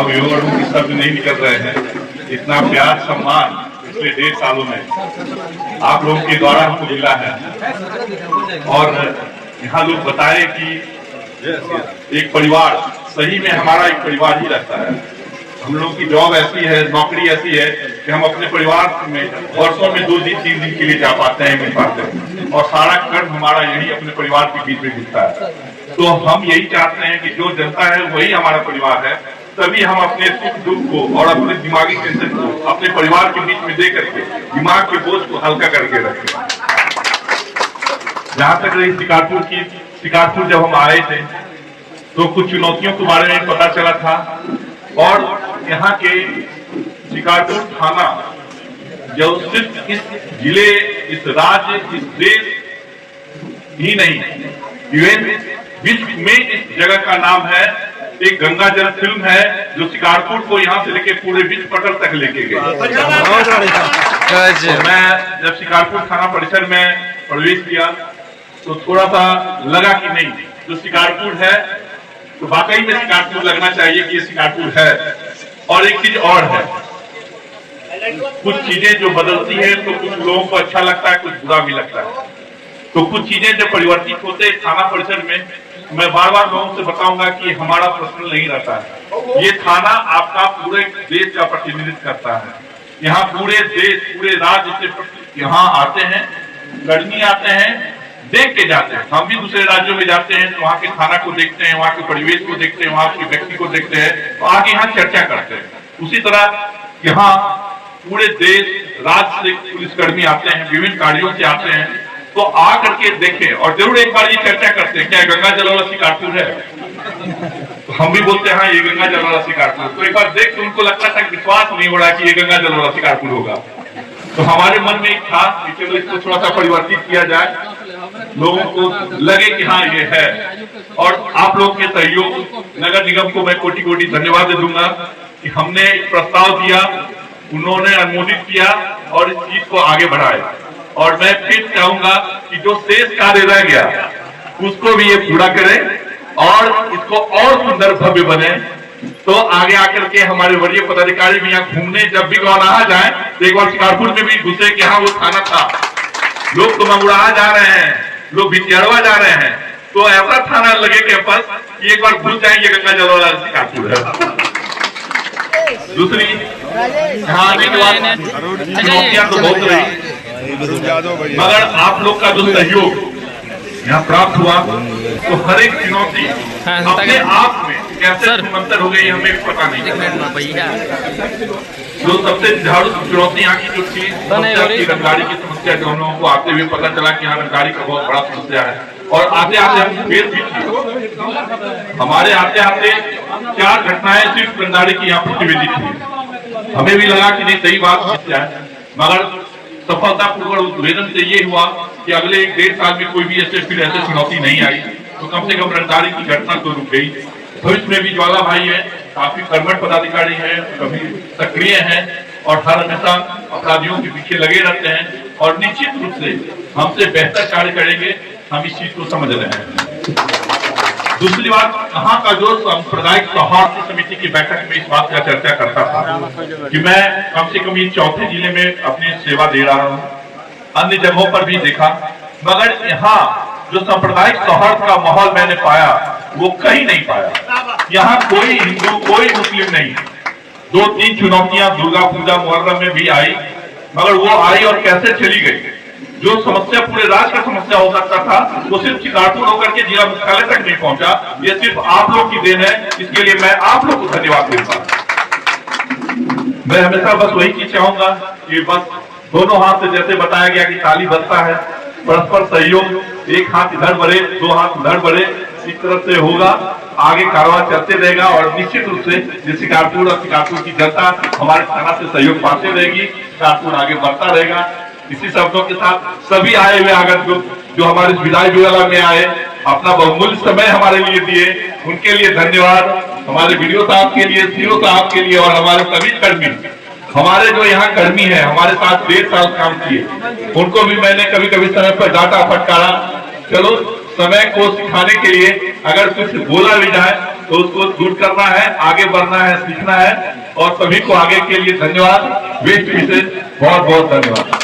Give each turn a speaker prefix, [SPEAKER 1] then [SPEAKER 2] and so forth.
[SPEAKER 1] अभिभावकों के शब्द नहीं निकल रहे हैं। इतना प्यार सम्मान पिछले 1.5 सालों में आप लोगों के द्वारा हमको मिला है। और यहाँ लोग बताए कि एक परिवार, सही में हमारा एक परिवार ही रहता है। हम लोग की जॉब ऐसी है, नौकरी ऐसी है कि हम अपने परिवार में वर्षों में 2 दिन 3 दिन के लिए जा पाते हैं, मिल पाते हैं, और सारा कर्म हमारा यही अपने परिवार के बीच में दिखता है। तो हम यही चाहते हैं कि जो जनता है वही हमारा परिवार है, तभी हम अपने सुख दुख को और अपने दिमागी टेंशन को अपने परिवार के बीच में दे करके दिमाग के बोझ को हल्का करके रखें। जहां तक रही शिकारपुर जब हम आए थे तो कुछ चुनौतियों के बारे में पता चला था, और यहाँ के शिकारपुर थाना जो सिर्फ इस जिले, इस राज्य, इस देश ही नहीं, इवन विश्व में इस जगह का नाम है। एक गंगा जल फिल्म है जो शिकारपुर को यहाँ से लेके पूरे विश्व पटल तक लेके गई। मैं जब शिकारपुर थाना परिसर में प्रवेश किया तो थोड़ा सा लगा कि नहीं, जो शिकारपुर है तो वाकई में शिकारपुर लगना चाहिए कि ये शिकारपुर है। और एक चीज और है, कुछ चीजें जो बदलती है तो कुछ लोगों को अच्छा लगता है, कुछ बुरा भी लगता है। तो कुछ चीजें जब परिवर्तित होते हैं थाना परिसर में, मैं बार बार लोगों से बताऊंगा कि हमारा प्रश्न नहीं रहता है। ये थाना आपका पूरे देश का प्रतिनिधित्व करता है। यहाँ पूरे देश, पूरे राज्य से यहाँ आते हैं, कर्मी आते हैं, देख के जाते हैं। हम भी दूसरे राज्यों में जाते हैं तो वहाँ के थाना को देखते हैं, वहाँ के परिवेश को देखते हैं, वहाँ के व्यक्ति को देखते हैं, तो आगे यहाँ चर्चा करते हैं। उसी तरह यहाँ पूरे देश राज्य से पुलिसकर्मी आते हैं, विभिन्न कार्यों से आते हैं, तो आ करके देखें और जरूर एक बार ये चर्चा करते हैं क्या गंगा जल वाला शिकारपुर है। तो हम भी बोलते हैं हाँ ये गंगा जल वाला शिकारपुर। तो एक बार देख तो उनको लगता था, विश्वास नहीं हो रहा कि ये गंगा जल वाला शिकारपुर होगा। तो हमारे मन में एक था कि चलो इसको थोड़ा सा परिवर्तित किया जाए, लोगों को लगे कि हाँ ये है। और आप लोग के सहयोग, नगर निगम को मैं कोटि कोटि धन्यवाद दे दूंगा कि हमने एक प्रस्ताव दिया, उन्होंने अनुमोदित किया और इस चीज को आगे बढ़ाया। और मैं फिर चाहूंगा कि जो शेष कार्य रह गया उसको भी ये पूरा करें और इसको और सुंदर भव्य बने। तो आगे आकर के हमारे वरीय पदाधिकारी भी यहाँ घूमने जब भी गौनाहा जाए तो एक बार शिकारपुर में भी घुसे कि हाँ वो थाना था। लोग तो मंगुड़ाहा जा रहे हैं, लोग भितियारवा जा रहे हैं, तो ऐसा थाना लगे कैंपस कि एक बार घुस जाएंगे गंगा जल वाला शिकारपुर है। दूसरी यहाँ आने के बाद चुनौतियां तो बहुत रही, मगर आप लोग का जो सहयोग यहाँ प्राप्त हुआ तो हर एक चुनौती अपने आप में कैसे अंतर हो गई हमें पता नहीं। जो सबसे झाड़ू चुनौती यहाँ की जो थी रंगदारी की समस्या, जो हम लोगों को आते हुए पता चला कि यहाँ रंगदारी का बहुत बड़ा समस्या है। और आते आते हम फेल भी थी, हमारे आते आते 4 घटनाएं सिर्फ रंगदारी की यहाँ प्रतिवेदित थी। हमें भी लगा कि नहीं सही बात है, मगर सफलतापूर्वक उद्भेदन से ये हुआ कि अगले 1.5 साल में कोई भी ऐसे चुनौती नहीं आई, तो कम से कम रंगदारी की घटना तो रुक गई। भविष्य में भी ज्वाला भाई है, काफी कर्मठ पदाधिकारी है, कभी सक्रिय है और हर हमेशा अपराधियों के पीछे लगे रहते हैं और निश्चित रूप से हमसे बेहतर कार्य करेंगे, हम इस चीज को समझ रहे हैं। दूसरी बात, यहाँ का जो सांप्रदायिक सौहार्द समिति की बैठक में इस बात का चर्चा करता था कि मैं कम से कम ये 4थे जिले में अपनी सेवा दे रहा हूँ, अन्य जगहों पर भी देखा, मगर यहाँ जो सांप्रदायिक सौहार्द का माहौल मैंने पाया वो कहीं नहीं पाया। यहाँ कोई हिंदू कोई मुस्लिम नहीं। 2-3 चुनौतियां दुर्गा पूजा मुहर्रम में भी आई, मगर वो आई और कैसे चली गई। जो समस्या पूरे राज्य का समस्या हो सकता था वो सिर्फ शिकारपुर होकर के जिला मुख्यालय तक नहीं पहुंचा। ये सिर्फ आप लोग की देन है, इसके लिए मैं आप लोग को धन्यवाद दूंगा। मैं हमेशा बस वही चीज चाहूंगा कि बस दोनों हाथ से, जैसे बताया गया कि ताली बजता है, परस्पर सहयोग, एक हाथ इधर बढ़े 2 हाथ उधर बढ़े, इस तरह से होगा, आगे कारवां चलते रहेगा। और निश्चित रूप से शिकारपुर और शिकारपुर की जनता हमारे थाना से सहयोग पाते रहेगी, शिकारपुर आगे बढ़ता रहेगा। इसी शब्दों के साथ सभी आए हुए आगंतुक जो हमारे विदाई विवाह में आए, अपना बहुमूल्य समय हमारे लिए दिए, उनके लिए धन्यवाद। हमारे वीडियो साहब के लिए, सीओ साहब के लिए और हमारे सभी कर्मी, हमारे जो यहाँ कर्मी है, हमारे साथ 1.5 साल काम किए, उनको भी मैंने कभी कभी समय पर डांटा फटकारा। चलो समय को सिखाने के लिए अगर कुछ बोला भी जाए तो उसको दूर करना है, आगे बढ़ना है, सीखना है। और सभी को आगे के लिए धन्यवाद। बेस्ट विशेष, बहुत बहुत धन्यवाद।